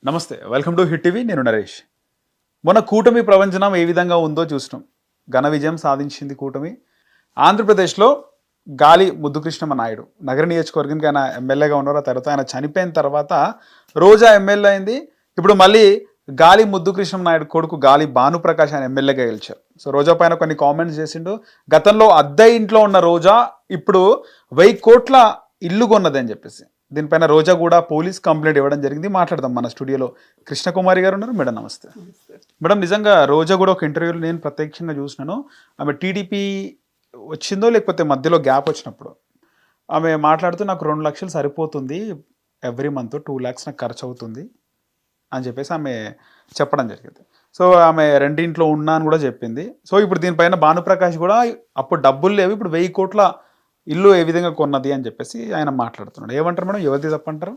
నమస్తే, welcome to hit TV. నేను నరేష్. మొన్న కూటమి ప్రపంచనం ఏ విధంగా ఉందో చూసినాం. ఘన విజయం సాధించింది కూటమి. ఆంధ్రప్రదేశ్లో గాలి ముద్దుకృష్ణమ నాయుడు నగర నియోజకవర్గానికి ఆయన ఎమ్మెల్యేగా ఉన్నారు. ఆ తర్వాత ఆయన చనిపోయిన తర్వాత రోజా ఎమ్మెల్యే అయింది. ఇప్పుడు మళ్ళీ గాలి ముద్దుకృష్ణమ నాయుడు కొడుకు గాలి భానుప్రకాష్ ఆయన ఎమ్మెల్యేగా గెలిచారు. సో రోజా పైన కొన్ని కామెంట్స్ చేసిండు. గతంలో అద్దె ఇంట్లో ఉన్న రోజా ఇప్పుడు 1000 కోట్ల ఇల్లు కొన్నది అని చెప్పేసి దీనిపైన రోజా కూడా పోలీస్ కంప్లైంట్ ఇవ్వడం జరిగింది. మాట్లాడదాం. మన స్టూడియోలో కృష్ణకుమారి గారు ఉన్నారు. మేడం నమస్తే. మేడం, నిజంగా రోజా కూడా ఒక ఇంటర్వ్యూలో నేను ప్రత్యక్షంగా చూసినాను. ఆమె టీడీపీ వచ్చిందో లేకపోతే మధ్యలో గ్యాప్ వచ్చినప్పుడు ఆమె మాట్లాడుతూ నాకు 2 లక్షలు సరిపోతుంది, ఎవ్రీ మంత్ 2 lakhs నాకు ఖర్చు అవుతుంది అని చెప్పేసి ఆమె చెప్పడం జరిగింది. సో ఆమె రెండింట్లో ఉన్నా అని కూడా చెప్పింది. సో ఇప్పుడు దీనిపైన భానుప్రకాష్ కూడా అప్పుడు డబ్బులు లేవు, ఇప్పుడు 1000 కోట్ల ఇల్లు ఏ విధంగా కొన్నది అని చెప్పేసి ఆయన మాట్లాడుతున్నాడు. ఏమంటారు మేడం, ఎవరిది తప్పంటారు?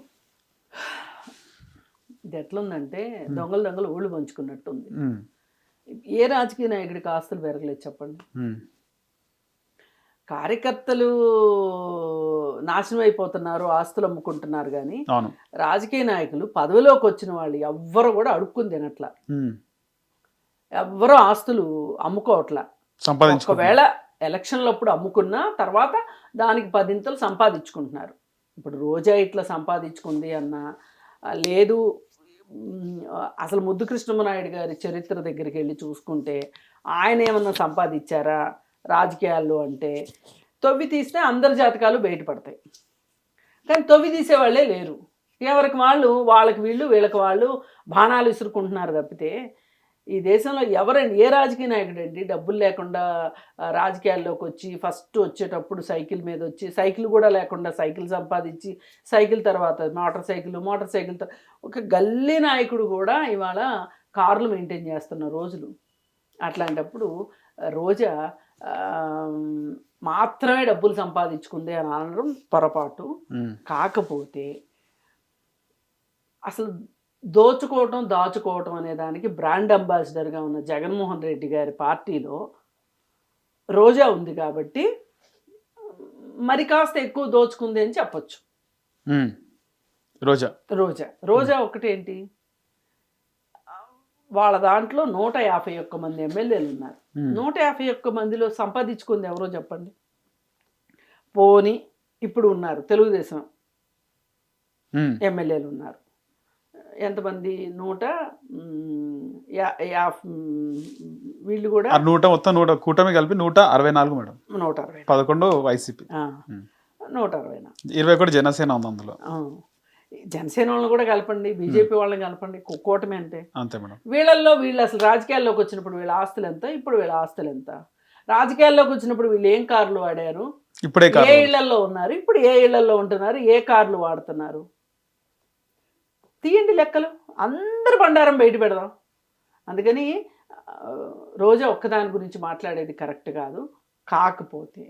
ఇది ఎట్లుందంటే దొంగలు ఊళ్ళు పంచుకున్నట్టు ఉంది. ఏ రాజకీయ నాయకుడికి ఆస్తులు పెరగలేదు చెప్పండి. కార్యకర్తలు నాశనం అయిపోతున్నారు, ఆస్తులు అమ్ముకుంటున్నారు. కానీ రాజకీయ నాయకులు పదవిలోకి వచ్చిన వాళ్ళు ఎవ్వరు కూడా అడుక్కుని తినట్లా, ఎవ్వరూ ఆస్తులు అమ్ముకోవట్లా. ఒకవేళ ఎలక్షన్లప్పుడు అమ్ముకున్నా తర్వాత దానికి 10 సంపాదించుకుంటున్నారు. ఇప్పుడు రోజా ఇట్లా సంపాదించుకుంది అన్నా లేదు. అసలు ముద్దుకృష్ణమనాయుడు గారి చరిత్ర దగ్గరికి వెళ్ళి చూసుకుంటే ఆయన ఏమన్నా సంపాదించారా రాజకీయాల్లో అంటే తవ్వి తీస్తే అందరి జాతకాలు బయటపడతాయి. కానీ తవ్వి తీసేవాళ్ళే లేరు. ఎవరికి వాళ్ళు, వాళ్ళకి వీళ్ళు, వీళ్ళకి వాళ్ళు బాణాలు విసురుకుంటున్నారు తప్పితే ఈ దేశంలో ఎవరైనా ఏ రాజకీయ నాయకుడు అండి డబ్బులు లేకుండా రాజకీయాల్లోకి వచ్చి ఫస్ట్ వచ్చేటప్పుడు సైకిల్ మీద వచ్చి, సైకిల్ కూడా లేకుండా సైకిల్ సంపాదించి, సైకిల్ తర్వాత మోటార్ సైకిల్ ఒక గల్లీ నాయకుడు కూడా ఇవాళ కార్లు మెయింటైన్ చేస్తున్న రోజులు. అట్లాంటప్పుడు రోజా మాత్రమే డబ్బులు సంపాదించుకుంది అని అనడం పొరపాటు. కాకపోతే అసలు దాచుకోవటం అనే దానికి బ్రాండ్ అంబాసిడర్గా ఉన్న జగన్మోహన్ రెడ్డి గారి పార్టీలో రోజా ఉంది కాబట్టి మరి కాస్త ఎక్కువ దోచుకుంది అని చెప్పచ్చు. రోజా ఒకటేంటి, వాళ్ళ దాంట్లో 151 మంది ఎమ్మెల్యేలు ఉన్నారు. 151 మందిలో సంపాదించుకుంది ఎవరో చెప్పండి. పోనీ ఇప్పుడు ఉన్నారు తెలుగుదేశం ఎమ్మెల్యేలు ఉన్నారు ఎంతమంది, 150. వీళ్ళు కూడా 100 కూటమి కలిపి 164 మేడం. 160, 11 వైసీపీ, 160, 20 కూడా జనసేన ఉంది అందులో. జనసేన వాళ్ళని కూడా కలపండి, బీజేపీ వాళ్ళని కలపండి, కూటమి అంతే మేడం. వీళ్ళు అసలు రాజకీయాల్లోకి వచ్చినప్పుడు వీళ్ళ ఆస్తులు ఎంత, ఇప్పుడు వీళ్ళ ఆస్తులు ఎంత, రాజకీయాల్లోకి వచ్చినప్పుడు వీళ్ళు ఏం కార్లు వాడారు, ఏ ఇళ్లలో ఉన్నారు, ఇప్పుడు ఏ ఇళ్లలో ఉంటున్నారు, ఏ కార్లు వాడుతున్నారు, తీయండి లెక్కలు. అందరు బండారం బయట పెడదాం. అందుకని రోజా ఒక్కదాని గురించి మాట్లాడేది కరెక్ట్ కాదు. కాకపోతే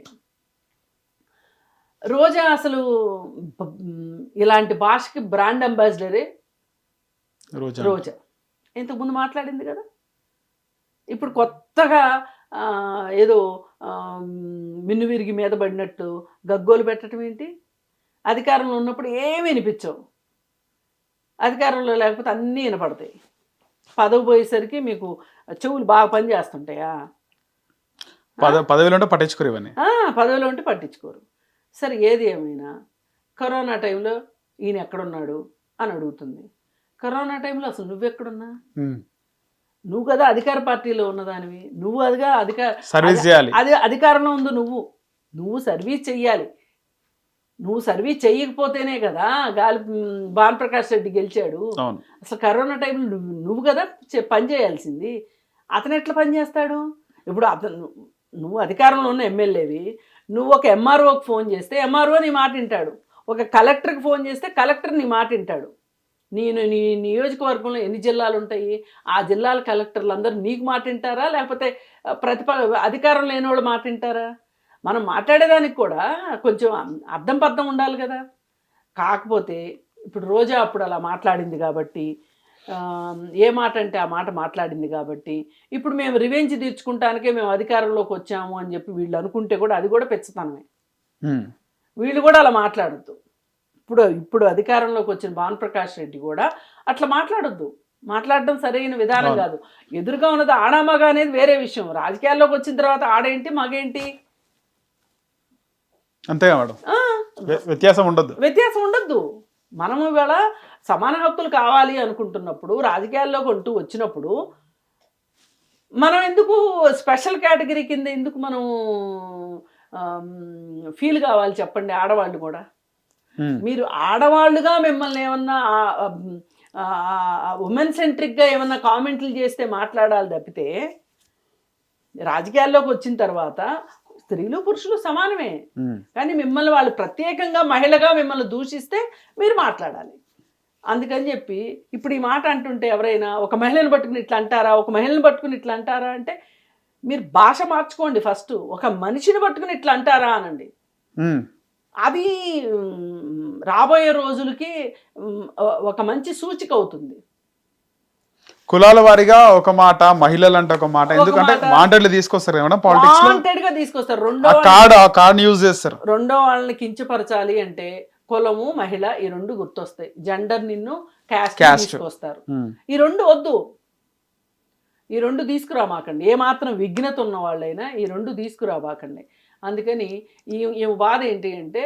రోజా అసలు ఇలాంటి భాషకి బ్రాండ్ అంబాసిడరే రోజా. ఇంతకుముందు మాట్లాడింది కదా, ఇప్పుడు కొత్తగా ఏదో మిన్నువిరిగి మీద పడినట్టు గగ్గోలు పెట్టడం ఏంటి? అధికారంలో ఉన్నప్పుడు ఏమీ వినిపించవు, అధికారంలో లేకపోతే అన్నీ వినపడతాయి. పదవి పోయేసరికి మీకు చెవులు బాగా పనిచేస్తుంటాయా? పదవిలో ఉంటే పట్టించుకోరు, ఇవన్నీ పదవిలో ఉంటే పట్టించుకోరు. సరే, ఏది ఏమైనా కరోనా టైంలో ఈయన ఎక్కడున్నాడు అని అడుగుతుంది. కరోనా టైంలో అసలు నువ్వెక్కడున్నా? నువ్వు కదా అధికార పార్టీలో ఉన్నదానివి, నువ్వు అధికారంలో ఉంది, నువ్వు సర్వీస్ చెయ్యాలి. నువ్వు సర్వీస్ చెయ్యకపోతేనే కదా భానుప్రకాష్ రెడ్డి గెలిచాడు. అసలు కరోనా టైంలో నువ్వు కదా పని చేయాల్సింది. అతను ఎట్లా పని చేస్తాడు? ఇప్పుడు నువ్వు అధికారంలో ఉన్న ఎమ్మెల్యేవి, నువ్వు ఒక ఎంఆర్ఓకి ఫోన్ చేస్తే ఎంఆర్ఓ నీ మాట వింటాడు, ఒక కలెక్టర్కి ఫోన్ చేస్తే కలెక్టర్ నీ మాట వింటాడు. నీ నియోజకవర్గంలో ఎన్ని జిల్లాలు ఉంటాయి, ఆ జిల్లాల కలెక్టర్లు అందరూ నీకు మాట వింటారా, లేకపోతే అధికారం లేని వాళ్ళు మాట వింటారా? మనం మాట్లాడేదానికి కూడా కొంచెం అర్థం పర్థం ఉండాలి కదా. కాకపోతే ఇప్పుడు రోజా అప్పుడు అలా మాట్లాడింది కాబట్టి, ఏ మాట అంటే ఆ మాట మాట్లాడింది కాబట్టి ఇప్పుడు మేము రివెంజ్ తీర్చుకుంటానికే మేము అధికారంలోకి వచ్చాము అని చెప్పి వీళ్ళు అనుకుంటే కూడా అది కూడా పెచ్చతనమే. వీళ్ళు కూడా అలా మాట్లాడద్దు. ఇప్పుడు అధికారంలోకి వచ్చిన భానుప్రకాష్ రెడ్డి కూడా అట్లా మాట్లాడడం సరైన విధానం కాదు. ఎదురుగా ఉన్నది ఆడామగ అనేది వేరే విషయం. రాజకీయాల్లోకి వచ్చిన తర్వాత ఆడేంటి మగేంటి అంతేగా మేడం, వ్యత్యాసం ఉండద్దు. మనము ఇవాళ సమాన హక్కులు కావాలి అనుకుంటున్నప్పుడు రాజకీయాల్లోకి అంటూ వచ్చినప్పుడు మనం ఎందుకు స్పెషల్ కేటగిరీ కింద ఎందుకు మనం ఫీల్ కావాలి చెప్పండి? ఆడవాళ్ళు కూడా మీరు ఆడవాళ్ళుగా మిమ్మల్ని ఏమన్నా ఉమెన్ సెంట్రిక్గా ఏమన్నా కామెంట్లు చేస్తే మాట్లాడాలి తప్పితే రాజకీయాల్లోకి వచ్చిన తర్వాత స్త్రీలు పురుషులు సమానమే. కానీ మిమ్మల్ని వాళ్ళు ప్రత్యేకంగా మహిళగా మిమ్మల్ని దూషిస్తే మీరు మాట్లాడాలి. అందుకని చెప్పి ఇప్పుడు ఈ మాట అంటుంటే ఎవరైనా ఒక మహిళను పట్టుకుని ఇట్లా అంటారా, ఒక మహిళను పట్టుకుని ఇట్లా అంటారా అంటే మీరు భాష మార్చుకోండి. ఫస్ట్ ఒక మనిషిని పట్టుకుని ఇట్లా అంటారా అనండి. అది రాబోయే రోజులకి ఒక మంచి సూచిక అవుతుంది. కులాల వారిగా ఒక మాట, మహిళలు అంటే ఒక మాట, ఎందుకంటే వాంటెడ్లు తీసుకొస్తారు ఏమన్నా పాలిటిక్స్ లో, వాంటెడ్ గా తీసుకొస్తారు. కార్డ్ యూజ్ చేస్తారు. రెండో వాళ్ళని కించపరచాలి అంటే కులము మహిళ ఈ రెండు గుర్తొస్తాయి. జెండర్ నిన్ను క్యాస్ట్ తీసుకొస్తారు. ఈ రెండు వద్దు, ఈ రెండు తీసుకురామాకండి. ఏమాత్రం విఘ్నత ఉన్న వాళ్ళైనా ఈ రెండు తీసుకురాబాకండి. అందుకని ఈ బాధ ఏంటి అంటే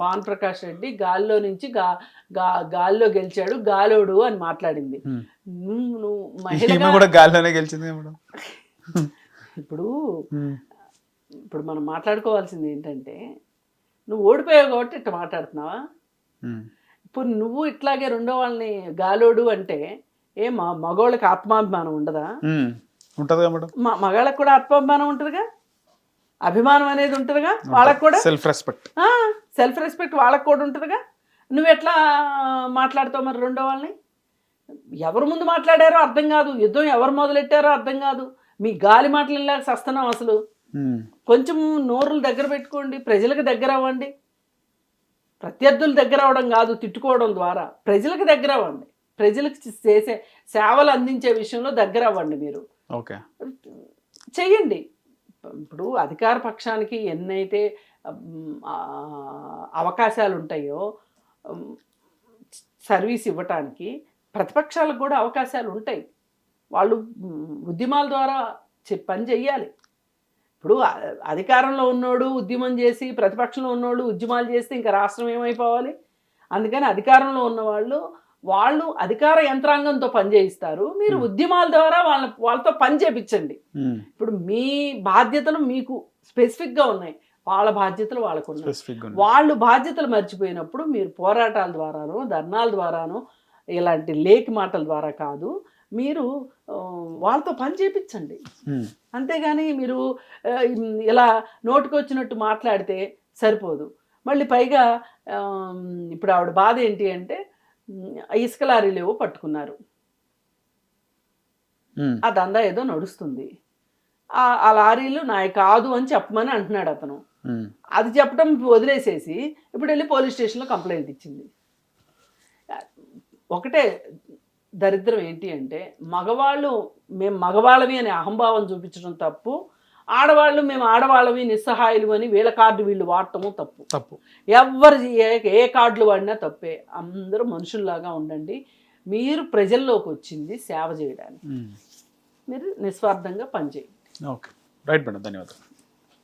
భానుప్రకాష్ రెడ్డి గాల్లో నుంచి గాల్లో గెలిచాడు, గాలోడు అని మాట్లాడింది. నువ్వు మహిళ కూడా గాల్లోనే గెలిచింది. ఇప్పుడు మనం మాట్లాడుకోవాల్సింది ఏంటంటే నువ్వు ఓడిపోయావు కాబట్టి ఇట్లా మాట్లాడుతున్నావా? ఇప్పుడు నువ్వు ఇట్లాగే రెండో వాళ్ళని గాలోడు అంటే మగవాళ్ళకి ఆత్మాభిమానం ఉండదా? ఉంటదిగా మేడం. మగాళ్ళకి కూడా ఆత్మాభిమానం ఉంటుందిగా, అభిమానం అనేది ఉంటుందిగా. వాళ్ళకు కూడా సెల్ఫ్ రెస్పెక్ట్ వాళ్ళకు కూడా ఉంటుందిగా. నువ్వు ఎట్లా మాట్లాడతావు మరి రెండో వాళ్ళని? ఎవరు ముందు మాట్లాడారో అర్థం కాదు, యుద్ధం ఎవరు మొదలెట్టారో అర్థం కాదు. మీ గాలి మాటలు సస్తున్నాం. అసలు కొంచెం నోరులు దగ్గర పెట్టుకోండి, ప్రజలకు దగ్గర అవ్వండి. ప్రత్యర్థులు దగ్గర అవ్వడం కాదు తిట్టుకోవడం ద్వారా, ప్రజలకు దగ్గర అవ్వండి. ప్రజలకు చేసే సేవలు అందించే విషయంలో దగ్గర అవ్వండి. మీరు చెయ్యండి. ఇప్పుడు అధికార పక్షానికి ఎన్నైతే అవకాశాలు ఉంటాయో సర్వీస్ ఇవ్వటానికి, ప్రతిపక్షాలకు కూడా అవకాశాలు ఉంటాయి. వాళ్ళు ఉద్యమాల ద్వారా పని చెయ్యాలి. ఇప్పుడు అధికారంలో ఉన్నోడు ఉద్యమం చేసి, ప్రతిపక్షంలో ఉన్నోడు ఉద్యమాలు చేస్తే ఇంకా రాష్ట్రం ఏమైపోవాలి? అందుకని అధికారంలో ఉన్నవాళ్ళు అధికార యంత్రాంగంతో పనిచేయిస్తారు. మీరు ఉద్యమాల ద్వారా వాళ్ళతో పని చేయించండి. ఇప్పుడు మీ బాధ్యతలు మీకు స్పెసిఫిక్గా ఉన్నాయి, వాళ్ళ బాధ్యతలు వాళ్ళకు ఉన్నాయి. వాళ్ళు బాధ్యతలు మర్చిపోయినప్పుడు మీరు పోరాటాల ద్వారానో ధర్నాల ద్వారానో ఇలాంటి లేఖి మాటల ద్వారా కాదు, మీరు వాళ్ళతో పని చేయించండి. అంతేగాని మీరు ఇలా నోటికొచ్చినట్టు మాట్లాడితే సరిపోదు. మళ్ళీ పైగా ఇప్పుడు ఆవిడ బాధ ఏంటి అంటే ఇసుక లారీలేవో పట్టుకున్నారు, ఆ దందా ఏదో నడుస్తుంది, ఆ లారీలు నాయ కాదు అని చెప్పమని అంటున్నాడు అతను. అది చెప్పడం వదిలేసేసి ఇప్పుడు వెళ్ళి పోలీస్ స్టేషన్లో కంప్లైంట్ ఇచ్చింది. ఒకటే దరిద్రం ఏంటి అంటే మేము మగవాళ్ళవి అనే అహంభావం చూపించడం తప్పు, ఆడవాళ్ళు మేము ఆడవాళ్ళవి నిస్సహాయులు అని వీళ్ళ కార్డు వీళ్ళు వాడటము తప్పు. ఎవరు ఏ కార్డులు వాడినా తప్పే. అందరూ మనుషుల్లాగా ఉండండి. మీరు ప్రజల్లోకి వచ్చింది సేవ చేయడానికి, మీరు నిస్వార్థంగా పనిచేయండి. ఓకే, రైట్ మేడం, ధన్యవాదాలు.